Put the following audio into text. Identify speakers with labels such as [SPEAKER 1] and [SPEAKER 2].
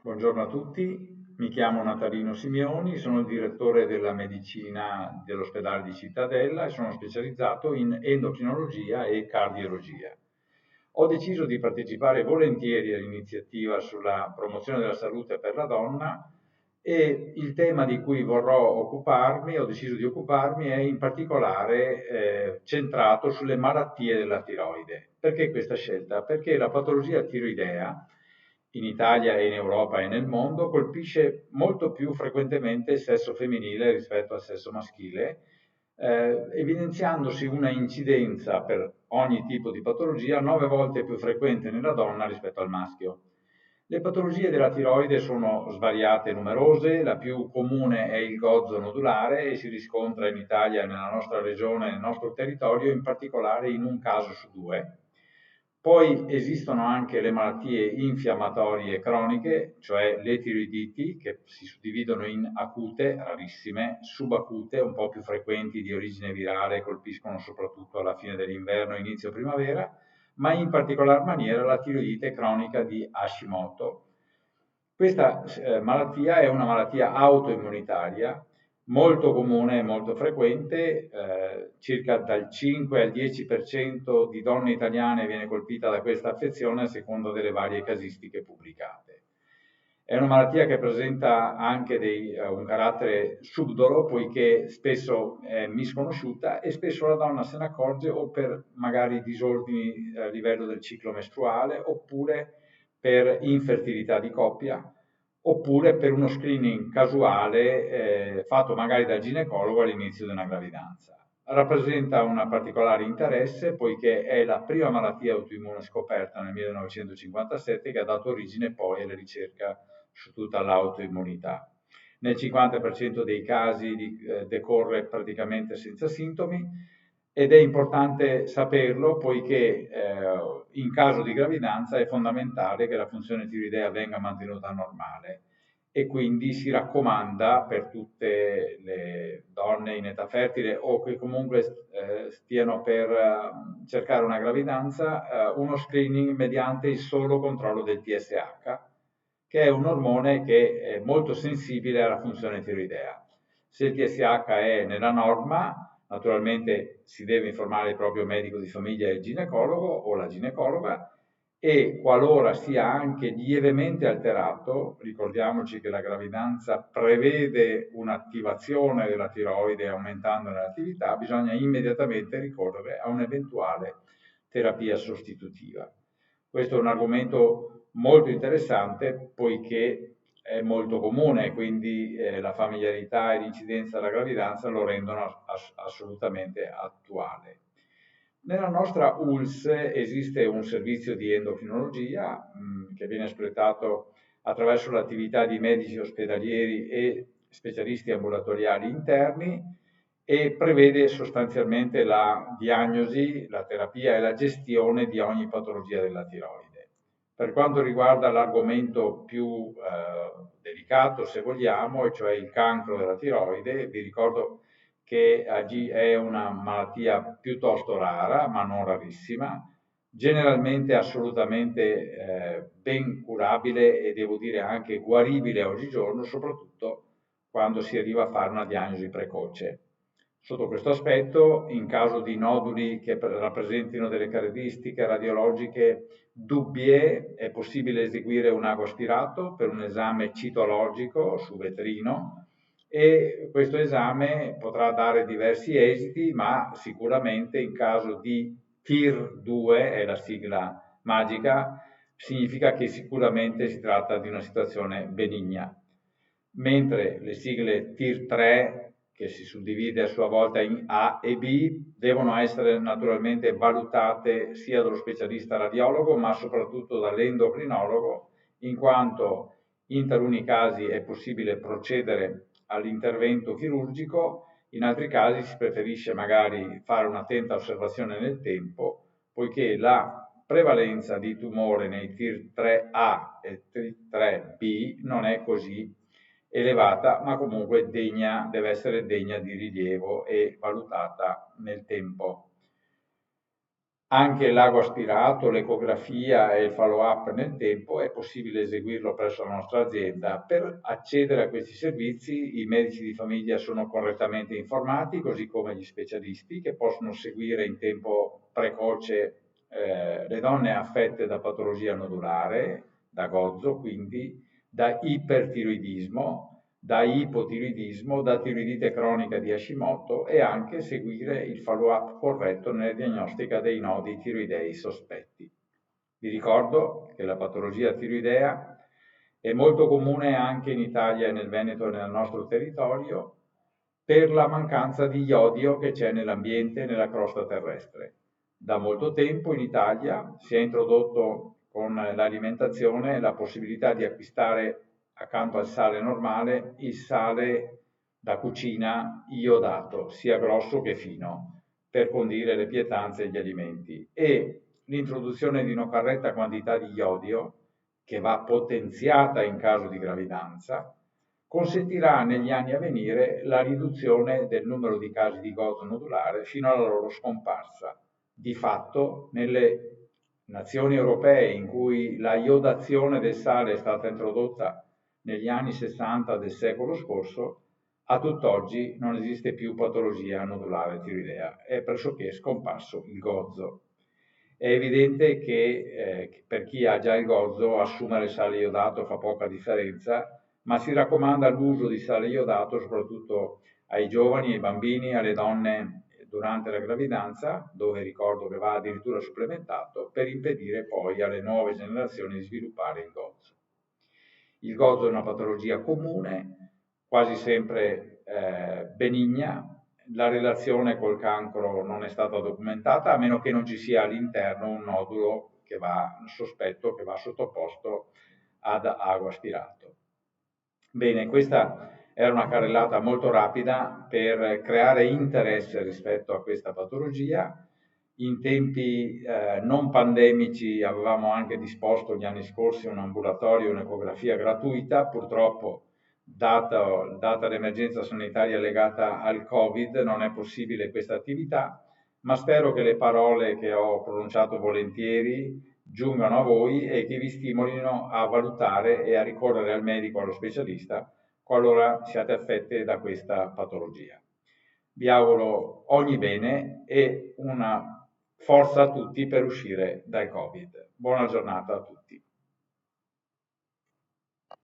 [SPEAKER 1] Buongiorno a tutti, mi chiamo Natalino Simeoni, sono il direttore della medicina dell'ospedale di Cittadella e sono specializzato in endocrinologia e cardiologia. Ho deciso di partecipare volentieri all'iniziativa sulla promozione della salute per la donna e il tema di cui ho deciso di occuparmi è in particolare centrato sulle malattie della tiroide. Perché questa scelta? Perché la patologia tiroidea in Italia e in Europa e nel mondo colpisce molto più frequentemente il sesso femminile rispetto al sesso maschile, evidenziandosi una incidenza per ogni tipo di patologia 9 volte più frequente nella donna rispetto al maschio. Le patologie della tiroide sono svariate e numerose, la più comune è il gozzo nodulare e si riscontra in Italia, nella nostra regione, nel nostro territorio, in particolare in un caso su due. Poi esistono anche le malattie infiammatorie croniche, cioè le tiroiditi, che si suddividono in acute, rarissime, subacute, un po' più frequenti di origine virale, colpiscono soprattutto alla fine dell'inverno e inizio primavera, ma in particolar maniera la tiroidite cronica di Hashimoto. Questa malattia è una malattia autoimmunitaria molto comune e molto frequente, circa dal 5 al 10% di donne italiane viene colpita da questa affezione a seconda delle varie casistiche pubblicate. È una malattia che presenta anche un carattere subdolo, poiché spesso è misconosciuta e spesso la donna se ne accorge o per magari disordini a livello del ciclo mestruale, oppure per infertilità di coppia, oppure per uno screening casuale fatto magari dal ginecologo all'inizio di una gravidanza. Rappresenta un particolare interesse poiché è la prima malattia autoimmune scoperta nel 1957 che ha dato origine poi alla ricerca su tutta l'autoimmunità. Nel 50% dei casi decorre praticamente senza sintomi ed è importante saperlo poiché in caso di gravidanza è fondamentale che la funzione tiroidea venga mantenuta normale e quindi si raccomanda per tutte le donne in età fertile o che comunque stiano per cercare una gravidanza, uno screening mediante il solo controllo del TSH, che è un ormone che è molto sensibile alla funzione tiroidea. Se il TSH è nella norma, naturalmente si deve informare il proprio medico di famiglia e il ginecologo o la ginecologa e qualora sia anche lievemente alterato, ricordiamoci che la gravidanza prevede un'attivazione della tiroide aumentando l'attività, bisogna immediatamente ricorrere a un'eventuale terapia sostitutiva. Questo è un argomento molto interessante poiché è molto comune, quindi la familiarità e l'incidenza della gravidanza lo rendono assolutamente attuale. Nella nostra ULS esiste un servizio di endocrinologia che viene espletato attraverso l'attività di medici ospedalieri e specialisti ambulatoriali interni e prevede sostanzialmente la diagnosi, la terapia e la gestione di ogni patologia della tiroide. Per quanto riguarda l'argomento più delicato, se vogliamo, e cioè il cancro della tiroide, vi ricordo che è una malattia piuttosto rara, ma non rarissima, generalmente assolutamente ben curabile e devo dire anche guaribile oggigiorno, soprattutto quando si arriva a fare una diagnosi precoce. Sotto questo aspetto, in caso di noduli che rappresentino delle caratteristiche radiologiche dubbie, è possibile eseguire un ago aspirato per un esame citologico su vetrino e questo esame potrà dare diversi esiti, ma sicuramente in caso di TIR2, è la sigla magica, significa che sicuramente si tratta di una situazione benigna, mentre le sigle TIR3, che si suddivide a sua volta in A e B, devono essere naturalmente valutate sia dallo specialista radiologo, ma soprattutto dall'endocrinologo, in quanto in taluni casi è possibile procedere all'intervento chirurgico, in altri casi si preferisce magari fare un'attenta osservazione nel tempo, poiché la prevalenza di tumore nei TIR3A e TIR3B non è così elevata, ma comunque deve essere degna di rilievo e valutata nel tempo. Anche l'ago aspirato, l'ecografia e il follow-up nel tempo è possibile eseguirlo presso la nostra azienda. Per accedere a questi servizi i medici di famiglia sono correttamente informati, così come gli specialisti che possono seguire in tempo precoce le donne affette da patologia nodulare, da gozzo, quindi da ipertiroidismo, da ipotiroidismo, da tiroidite cronica di Hashimoto e anche seguire il follow-up corretto nella diagnostica dei nodi tiroidei sospetti. Vi ricordo che la patologia tiroidea è molto comune anche in Italia e nel Veneto e nel nostro territorio per la mancanza di iodio che c'è nell'ambiente e nella crosta terrestre. Da molto tempo in Italia si è introdotto con l'alimentazione la possibilità di acquistare accanto al sale normale il sale da cucina iodato, sia grosso che fino, per condire le pietanze e gli alimenti. E l'introduzione di una corretta quantità di iodio, che va potenziata in caso di gravidanza, consentirà negli anni a venire la riduzione del numero di casi di gozzo nodulare fino alla loro scomparsa. Di fatto, nelle nazioni europee in cui la iodazione del sale è stata introdotta negli anni 60 del secolo scorso, a tutt'oggi non esiste più patologia nodulare tiroidea, è pressoché scomparso il gozzo. È evidente che per chi ha già il gozzo assumere sale iodato fa poca differenza, ma si raccomanda l'uso di sale iodato soprattutto ai giovani, ai bambini, alle donne durante la gravidanza, dove ricordo che va addirittura supplementato, per impedire poi alle nuove generazioni di sviluppare il gozzo. Il gozzo è una patologia comune, quasi sempre benigna, la relazione col cancro non è stata documentata, a meno che non ci sia all'interno un nodulo che va, un sospetto che va sottoposto ad ago aspirato. Bene, questa era una carrellata molto rapida per creare interesse rispetto a questa patologia. In tempi non pandemici avevamo anche disposto gli anni scorsi un ambulatorio e un'ecografia gratuita, purtroppo data l'emergenza sanitaria legata al Covid non è possibile questa attività, ma spero che le parole che ho pronunciato volentieri giungano a voi e che vi stimolino a valutare e a ricorrere al medico, allo specialista, qualora siate affette da questa patologia. Vi auguro ogni bene e una forza a tutti per uscire dal Covid. Buona giornata a tutti.